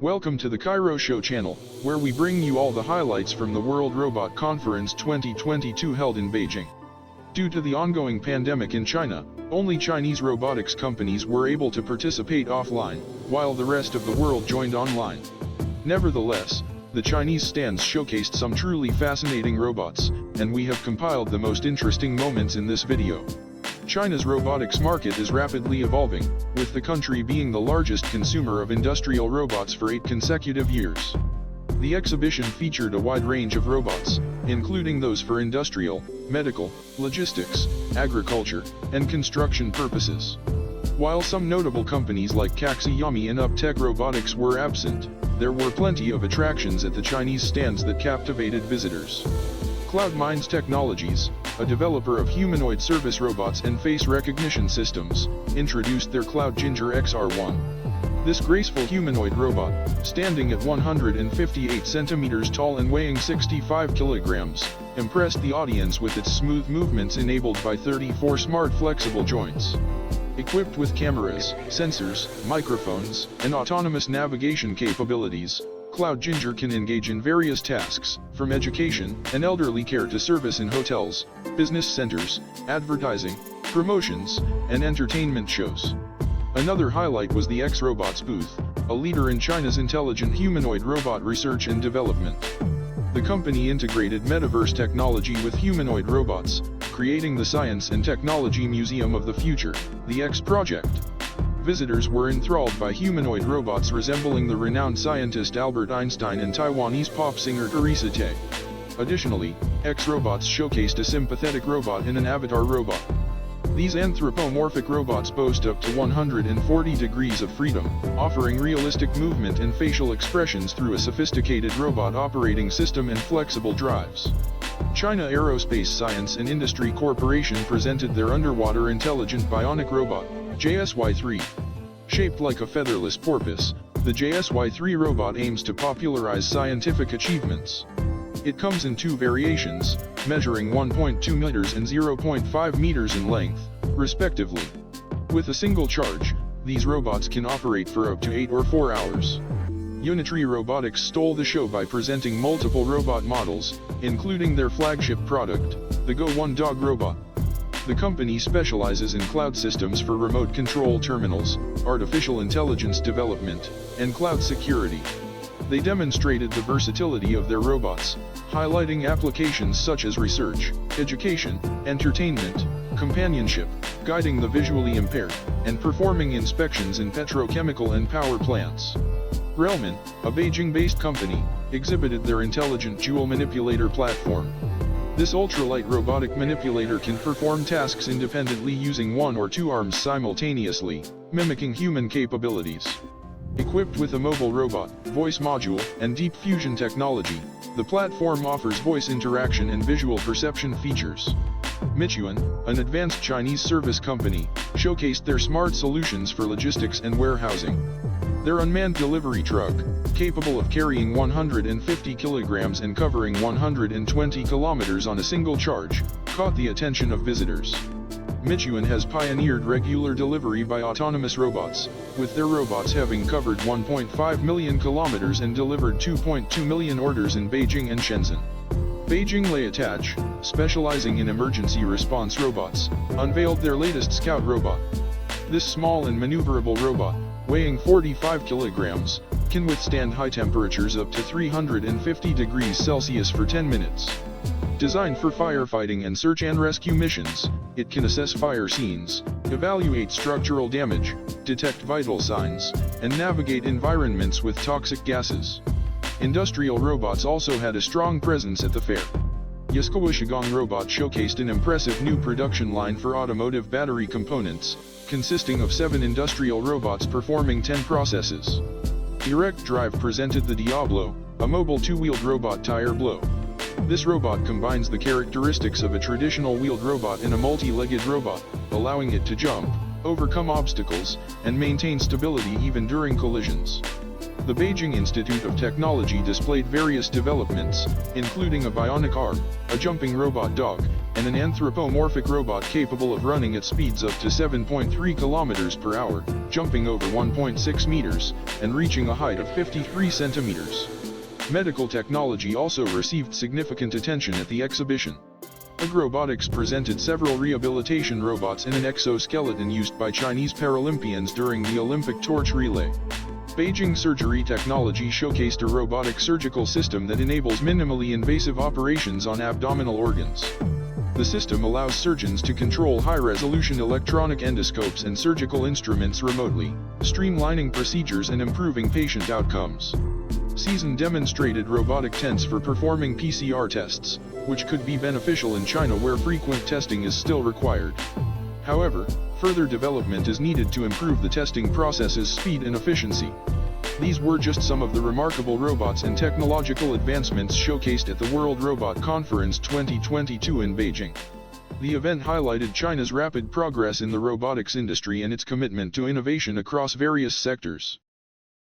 Welcome to the Cairo Show channel, where we bring you all the highlights from the World Robot Conference 2022 held in Beijing. Due to the ongoing pandemic in China, only Chinese robotics companies were able to participate offline, while the rest of the world joined online. Nevertheless, the Chinese stands showcased some truly fascinating robots, and we have compiled the most interesting moments in this video. China's robotics market is rapidly evolving, with the country being the largest consumer of industrial robots for 8 consecutive years. The exhibition featured a wide range of robots, including those for industrial, medical, logistics, agriculture, and construction purposes. While some notable companies like Kaxiyami and Uptech Robotics were absent, there were plenty of attractions at the Chinese stands that captivated visitors. Cloud9's Technologies, a developer of humanoid service robots and face recognition systems, introduced their Cloud Ginger XR1. This graceful humanoid robot, standing at 158 centimeters tall and weighing 65 kilograms, impressed the audience with its smooth movements enabled by 34 smart flexible joints. Equipped with cameras, sensors, microphones, and autonomous navigation capabilities, Cloud Ginger can engage in various tasks, from education and elderly care to service in hotels, business centers, advertising, promotions, and entertainment shows. Another highlight was the X-Robots booth, a leader in China's intelligent humanoid robot research and development. The company integrated metaverse technology with humanoid robots, creating the Science and Technology Museum of the Future, the X Project. Visitors were enthralled by humanoid robots resembling the renowned scientist Albert Einstein and Taiwanese pop singer Teresa Tay. Additionally, X-Robots showcased a sympathetic robot and an avatar robot. These anthropomorphic robots boast up to 140 degrees of freedom, offering realistic movement and facial expressions through a sophisticated robot operating system and flexible drives. China Aerospace Science and Industry Corporation presented their underwater intelligent bionic robot, JSY-3. Shaped like a featherless porpoise, the JSY-3 robot aims to popularize scientific achievements. It comes in 2 variations, measuring 1.2 meters and 0.5 meters in length, respectively. With a single charge, these robots can operate for up to 8 or 4 hours. Unity Robotics stole the show by presenting multiple robot models, including their flagship product, the Go One Dog robot. The company specializes in cloud systems for remote control terminals, artificial intelligence development, and cloud security. They demonstrated the versatility of their robots, highlighting applications such as research, education, entertainment, companionship, guiding the visually impaired, and performing inspections in petrochemical and power plants. Relman, a Beijing-based company, exhibited their intelligent jewel manipulator platform. This ultralight robotic manipulator can perform tasks independently using 1 or 2 arms simultaneously, mimicking human capabilities. Equipped with a mobile robot, voice module, and deep fusion technology, the platform offers voice interaction and visual perception features. Michuan, an advanced Chinese service company, showcased their smart solutions for logistics and warehousing. Their unmanned delivery truck, capable of carrying 150 kilograms and covering 120 kilometers on a single charge, caught the attention of visitors. Michuan has pioneered regular delivery by autonomous robots, with their robots having covered 1.5 million kilometers and delivered 2.2 million orders in Beijing and Shenzhen. Beijing Liatage, specializing in emergency response robots, unveiled their latest Scout robot. This small and maneuverable robot, weighing 45 kilograms, can withstand high temperatures up to 350 degrees Celsius for 10 minutes. Designed for firefighting and search and rescue missions, it can assess fire scenes, evaluate structural damage, detect vital signs, and navigate environments with toxic gases. Industrial robots also had a strong presence at the fair. Yaskawa Shigong Robot showcased an impressive new production line for automotive battery components, consisting of 7 industrial robots performing 10 processes. Direct Drive presented the Diablo, a mobile 2-wheeled robot tire blow. This robot combines the characteristics of a traditional wheeled robot and a multi-legged robot, allowing it to jump, overcome obstacles, and maintain stability even during collisions. The Beijing Institute of Technology displayed various developments, including a bionic arm, a jumping robot dog, and an anthropomorphic robot capable of running at speeds up to 7.3 kilometers per hour, jumping over 1.6 meters, and reaching a height of 53 centimeters. Medical technology also received significant attention at the exhibition. Robotics presented several rehabilitation robots in an exoskeleton used by Chinese Paralympians during the Olympic torch relay. Beijing Surgery Technology showcased a robotic surgical system that enables minimally invasive operations on abdominal organs. The system allows surgeons to control high-resolution electronic endoscopes and surgical instruments remotely, streamlining procedures and improving patient outcomes. Season demonstrated robotic tents for performing PCR tests, which could be beneficial in China where frequent testing is still required. However, further development is needed to improve the testing process's speed and efficiency. These were just some of the remarkable robots and technological advancements showcased at the World Robot Conference 2022 in Beijing. The event highlighted China's rapid progress in the robotics industry and its commitment to innovation across various sectors.